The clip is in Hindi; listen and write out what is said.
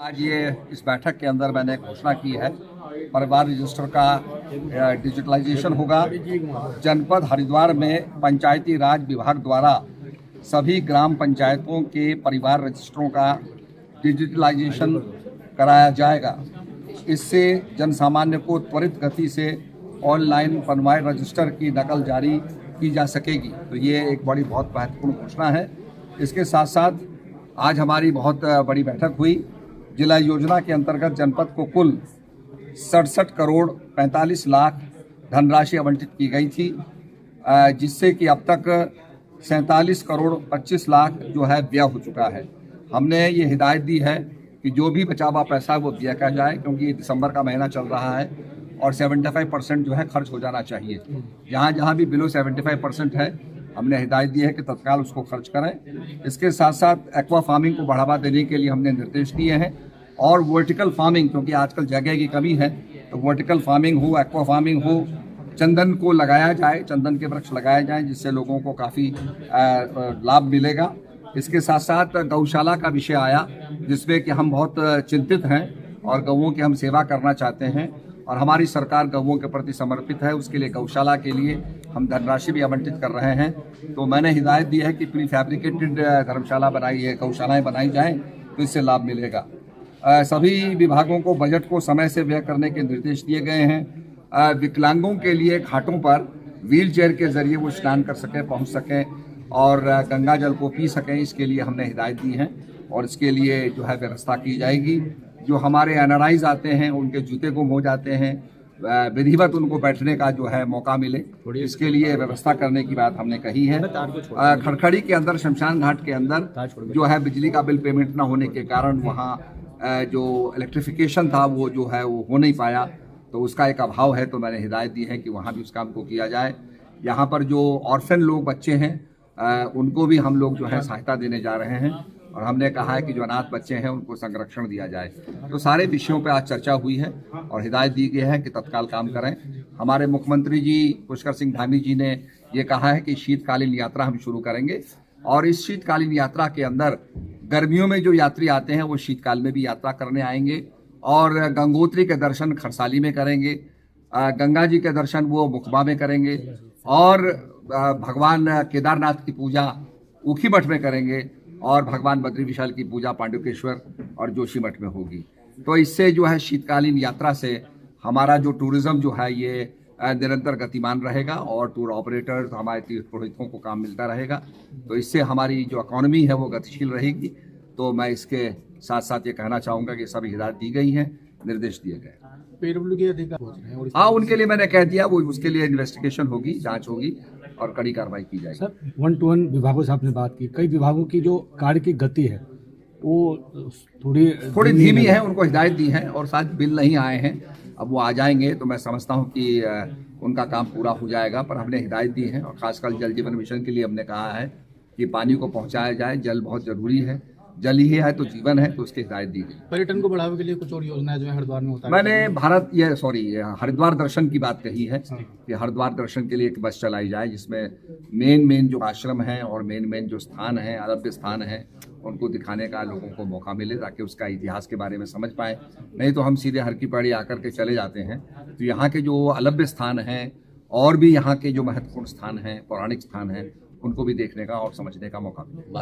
आज ये इस बैठक के अंदर मैंने घोषणा की है, परिवार रजिस्टर का डिजिटलाइजेशन होगा। जनपद हरिद्वार में पंचायती राज विभाग द्वारा सभी ग्राम पंचायतों के परिवार रजिस्टरों का डिजिटलाइजेशन कराया जाएगा। इससे जनसामान्य को त्वरित गति से ऑनलाइन परिवार रजिस्टर की नकल जारी की जा सकेगी। तो ये एक बहुत महत्वपूर्ण घोषणा है। इसके साथ साथ आज हमारी बहुत बड़ी बैठक हुई। जिला योजना के अंतर्गत जनपद को कुल 67 करोड़ 45 लाख धनराशि आवंटित की गई थी, जिससे कि अब तक 47 करोड़ 25 लाख जो है व्यय हो चुका है। हमने ये हिदायत दी है कि जो भी बचा हुआ पैसा वो व्यय किया जाए, क्योंकि दिसंबर का महीना चल रहा है और 75% जो है खर्च हो जाना चाहिए। जहाँ जहाँ भी बिलो 75% है, हमने हिदायत दी है कि तत्काल उसको खर्च करें। इसके साथ साथ एक्वा फार्मिंग को बढ़ावा देने के लिए हमने निर्देश दिए हैं और वर्टिकल फार्मिंग, क्योंकि आजकल जगह की कमी है, तो वर्टिकल फार्मिंग हो, एक्वा फार्मिंग हो, चंदन को लगाया जाए, चंदन के वृक्ष लगाए जाएं, जिससे लोगों को काफ़ी लाभ मिलेगा। इसके साथ साथ गौशाला का विषय आया, जिसमें कि हम बहुत चिंतित हैं और गौओं की हम सेवा करना चाहते हैं और हमारी सरकार गौओं के प्रति समर्पित है। उसके लिए गौशाला के लिए हम धनराशि भी आवंटित कर रहे हैं। तो मैंने हिदायत दी है कि प्री फैब्रिकेटेड धर्मशाला गौशालाएँ बनाई जाएँ, तो इससे लाभ मिलेगा। सभी विभागों को बजट को समय से व्यय करने के निर्देश दिए गए हैं। विकलांगों के लिए घाटों पर व्हील चेयर के जरिए वो स्नान कर सकें, पहुंच सकें और गंगा जल को पी सकें, इसके लिए हमने हिदायत दी है और इसके लिए जो है व्यवस्था की जाएगी। जो हमारे एनआरआईज आते हैं, उनके जूते गुम हो जाते हैं, विधिवत उनको बैठने का जो है मौका मिले, इसके लिए व्यवस्था करने की बात हमने कही है। खड़खड़ी के अंदर, शमशान घाट के अंदर जो है बिजली का बिल पेमेंट न होने के कारण वहाँ जो इलेक्ट्रिफिकेशन था वो जो है वो हो नहीं पाया, तो उसका एक अभाव है। तो मैंने हिदायत दी है कि वहाँ भी उस काम को किया जाए। यहाँ पर जो ऑर्फन लोग बच्चे हैं उनको भी हम लोग जो है सहायता देने जा रहे हैं और हमने कहा है कि जो अनाथ बच्चे हैं उनको संरक्षण दिया जाए। तो सारे विषयों पर आज चर्चा हुई है और हिदायत दी गई है कि तत्काल काम करें। हमारे मुख्यमंत्री जी पुष्कर सिंह धामी जी ने ये कहा है कि शीतकालीन यात्रा हम शुरू करेंगे और इस शीतकालीन यात्रा के अंदर गर्मियों में जो यात्री आते हैं वो शीतकाल में भी यात्रा करने आएंगे और गंगोत्री के दर्शन खरसाली में करेंगे, गंगा जी के दर्शन वो मुखबा में करेंगे और भगवान केदारनाथ की पूजा ऊखी मठ में करेंगे और भगवान बद्री विशाल की पूजा पांडुकेश्वर और जोशी मठ में होगी। तो इससे जो है शीतकालीन यात्रा से हमारा जो टूरिज्म जो है ये निरंतर गतिमान रहेगा और टूर ऑपरेटर हमारे तीर्थ पुरोहितों को काम मिलता रहेगा। तो इससे हमारी जो इकॉनमी है वो गतिशील रहेगी। तो मैं इसके साथ साथ ये कहना चाहूँगा कि सभी हिदायत दी गई हैं, निर्देश दिए गए। हाँ, उनके लिए मैंने कह दिया, वो उसके लिए इन्वेस्टिगेशन होगी, जांच होगी और कड़ी कार्रवाई की जाएगी। सर, 1-to-1 विभागों से आपने बात की, कई विभागों की जो कार्य की गति है वो थोड़ी धीमी है, उनको हिदायत दी है और शायद बिल नहीं आए हैं, अब वो आ जाएंगे तो मैं समझता हूँ कि उनका काम पूरा हो जाएगा। पर हमने हिदायत दी है और खासकर जल जीवन मिशन के लिए हमने कहा है कि पानी को पहुँचाया जाए, जल बहुत जरूरी है, जल ही है तो जीवन है, तो उसकी हिदायत दी गई। पर्यटन को बढ़ावे के लिए कुछ और योजनाएं जो है हरिद्वार में होता है, मैंने हरिद्वार दर्शन की बात कही है कि हरिद्वार दर्शन के लिए एक बस चलाई जाए, जिसमें मेन जो आश्रम है और मेन जो स्थान है, अलभ्य स्थान है, उनको दिखाने का लोगों को मौका मिले ताकि उसका इतिहास के बारे में समझ पाए। नहीं तो हम सीधे हर की पौड़ी आकर के चले जाते हैं। तो यहाँ के जो अलभ्य स्थान हैं और भी यहाँ के जो महत्वपूर्ण स्थान हैं, पौराणिक स्थान हैं, उनको भी देखने का और समझने का मौका मिले।